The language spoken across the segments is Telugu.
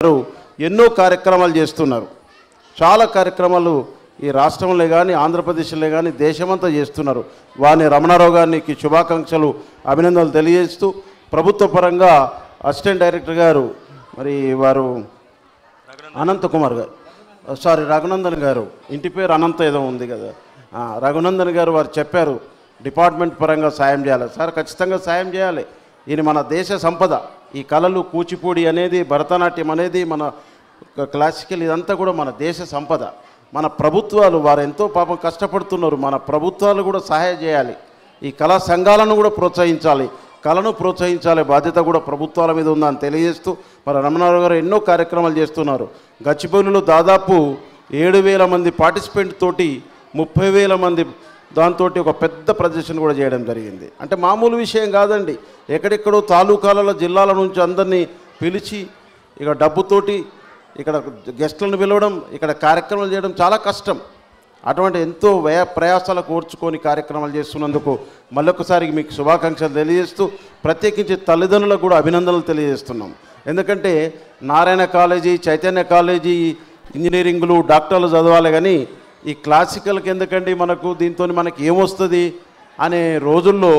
వారు ఎన్నో కార్యక్రమాలు చేస్తున్నారు. చాలా కార్యక్రమాలు ఈ రాష్ట్రంలో కానీ ఆంధ్రప్రదేశ్లో కానీ దేశమంతా చేస్తున్నారు. వారిని రమణారావు గారికి శుభాకాంక్షలు అభినందనలు తెలియజేస్తూ ప్రభుత్వ పరంగా అసిస్టెంట్ డైరెక్టర్ గారు మరి వారు అనంతకుమార్ గారు రఘునందన్ గారు, ఇంటి పేరు అనంత ఏదో ఉంది కదా, రఘునందన్ గారు వారు చెప్పారు డిపార్ట్మెంట్ పరంగా సాయం చేయాలి. సార్ ఖచ్చితంగా సాయం చేయాలి. ఇది మన దేశ సంపద. ఈ కళలు, కూచిపూడి అనేది, భరతనాట్యం అనేది, మన క్లాసికల్ ఇదంతా కూడా మన దేశ సంపద. మన ప్రభుత్వాలు వారు ఎంతో పాపం కష్టపడుతున్నారు. మన ప్రభుత్వాలు కూడా సహాయం చేయాలి. ఈ కళా సంఘాలను కూడా ప్రోత్సహించాలి, కళను ప్రోత్సహించాలి. బాధ్యత కూడా ప్రభుత్వాల మీద ఉందని తెలియజేస్తూ మరి రమణారావు గారు ఎన్నో కార్యక్రమాలు చేస్తున్నారు. గచ్చిబౌలిలో దాదాపు 7,000 మంది పార్టిసిపెంట్ తోటి 30,000 మంది దాంతో ఒక పెద్ద ప్రదర్శన కూడా చేయడం జరిగింది. అంటే మామూలు విషయం కాదండి. ఎక్కడెక్కడో తాలూకాలలో జిల్లాల నుంచి అందరినీ పిలిచి ఇక డబ్బుతోటి ఇక్కడ గెస్టులను పిలవడం, ఇక్కడ కార్యక్రమాలు చేయడం చాలా కష్టం. అటువంటి ఎంతో వ్యయ ప్రయాసాలు కోర్చుకొని కార్యక్రమాలు చేస్తున్నందుకు మళ్ళొకసారి మీకు శుభాకాంక్షలు తెలియజేస్తూ ప్రత్యేకించి తల్లిదండ్రులకు కూడా అభినందనలు తెలియజేస్తున్నాం. ఎందుకంటే నారాయణ కాలేజీ, చైతన్య కాలేజీ, ఇంజనీరింగ్లు, డాక్టర్లు చదవాలి కానీ ఈ క్లాసికల్కి ఎందుకండి, మనకు దీంతో మనకి ఏమొస్తుంది అనే రోజుల్లో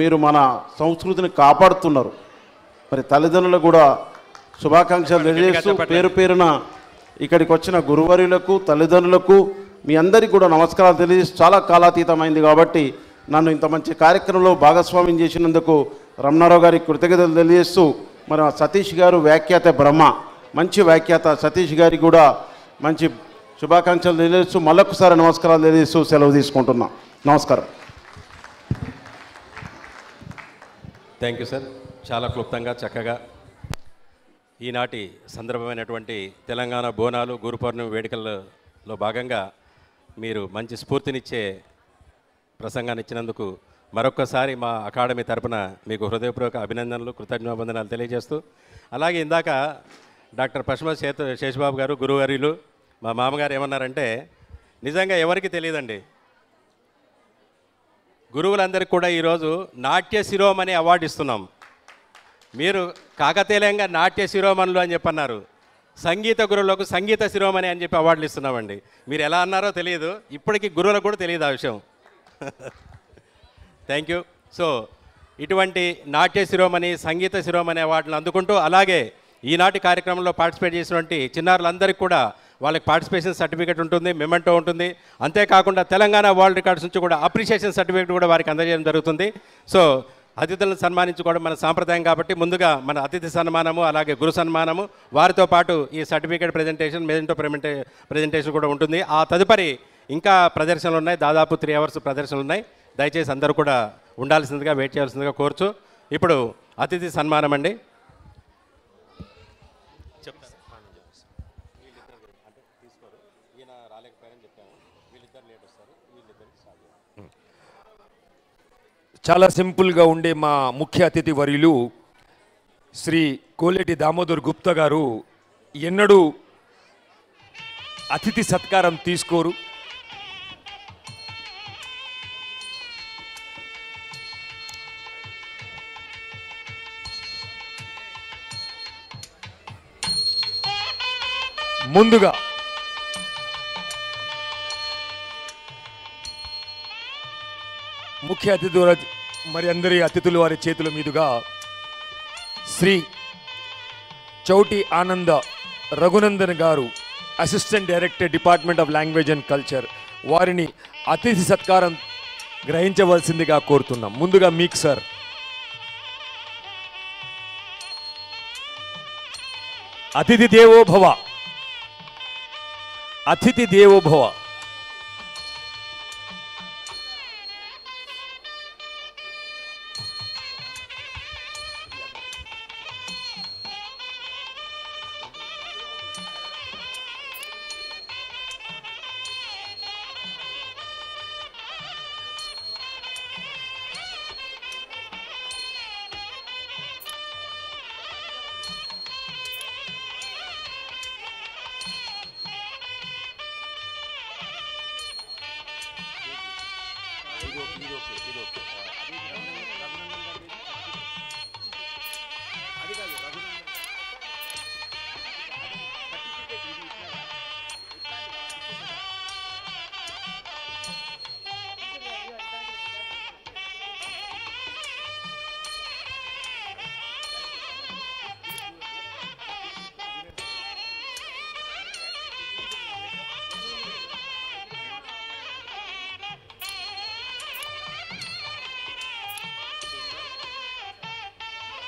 మీరు మన సంస్కృతిని కాపాడుతున్నారు. మరి తల్లిదండ్రులకు కూడా శుభాకాంక్షలు తెలియజేస్తూ పేరు పేరున ఇక్కడికి వచ్చిన గురువర్యులకు, తల్లిదండ్రులకు మీ అందరికీ కూడా నమస్కారాలు తెలియజేస్తూ చాలా కాలాతీతమైంది కాబట్టి నన్ను ఇంత మంచి కార్యక్రమంలో భాగస్వామ్యం చేసినందుకు రమణారావు గారికి కృతజ్ఞతలు తెలియజేస్తూ మరి సతీష్ గారు వ్యాఖ్యాత బ్రహ్మ, మంచి వ్యాఖ్యాత సతీష్ గారికి కూడా మంచి శుభాకాంక్షలు తెలియజేస్తూ మళ్ళొకసారి నమస్కారాలు తెలియజేస్తూ సెలవు తీసుకుంటున్నాం. నమస్కారం. Thank you sir. చాలా క్లుప్తంగా చక్కగా ఈనాటి సందర్భమైనటువంటి తెలంగాణ బోనాలు గురు పౌర్ణమి వేడుకల్లో భాగంగా మీరు మంచి స్ఫూర్తినిచ్చే ప్రసంగాన్ని ఇచ్చినందుకు మరొక్కసారి మా అకాడమీ తరపున మీకు హృదయపూర్వక అభినందనలు, కృతజ్ఞావందనాలు తెలియజేస్తూ, అలాగే ఇందాక డాక్టర్ పశ్చిమ శేషబాబు గారు గురువర్యులు మా మామగారు ఏమన్నారంటే, నిజంగా ఎవరికి తెలియదండి, గురువులందరికీ కూడా ఈరోజు నాట్య శిరోమణి అవార్డు ఇస్తున్నాం. మీరు కాకతీయంగా నాట్య శిరోమణులు అని చెప్పన్నారు, సంగీత గురువులకు సంగీత శిరోమణి అని చెప్పి అవార్డులు ఇస్తున్నామండి. మీరు ఎలా అన్నారో తెలియదు, ఇప్పటికీ గురువులకు కూడా తెలియదు ఆ విషయం. Thank you. సో ఇటువంటి నాట్య శిరోమణి, సంగీత శిరోమణి అవార్డులు అందుకుంటూ, అలాగే ఈనాటి కార్యక్రమంలో పార్టిసిపేట్ చేసినటువంటి చిన్నారులందరికీ కూడా వాళ్ళకి పార్టిసిపేషన్ సర్టిఫికేట్ ఉంటుంది, మెమెంటో ఉంటుంది. అంతేకాకుండా తెలంగాణ వరల్డ్ రికార్డ్స్ నుంచి కూడా అప్రిషియేషన్ సర్టిఫికేట్ కూడా వారికి అందజేయడం జరుగుతుంది. సో అతిథులను సన్మానించుకోవడం మన సాంప్రదాయం కాబట్టి ముందుగా మన అతిథి సన్మానము, అలాగే గురు సన్మానము, వారితో పాటు ఈ సర్టిఫికేట్ ప్రజెంటేషన్, మెమెంటో ప్రజెంటేషన్ కూడా ఉంటుంది. ఆ తదుపరి ఇంకా ప్రదర్శనలు ఉన్నాయి, దాదాపు 3 hours ప్రదర్శనలు ఉన్నాయి. దయచేసి అందరూ కూడా ఉండాల్సిందిగా, వెయిట్ చేయాల్సిందిగా కోరుచు. ఇప్పుడు అతిథి సన్మానం అండి. చాలా సింపుల్గా ఉండే మా ముఖ్య అతిథి వర్యులు శ్రీ కోలేటి దామోదర్ గుప్తా గారు ఎన్నడూ అతిథి సత్కారం తీసుకోరు. ముందుగా ముఖ్య అతిథి మరి అందరి అతిథులు వారి చేతుల మీదుగా శ్రీ చౌటి ఆనంద రఘునందన్ గారు, assistant director, department of language and culture, వారిని అతిథి సత్కారం గ్రహించవలసిందిగా కోరుతున్నాం. ముందుగా మీకు సార్. అతిథి దేవోభవ, అతిథి దేవోభవ.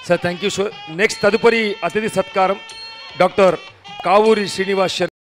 Sir thank you sir. Next తదుపరి అతిథి సత్కారం డాక్టర్ కావూరి శ్రీనివాస్ శర్మ.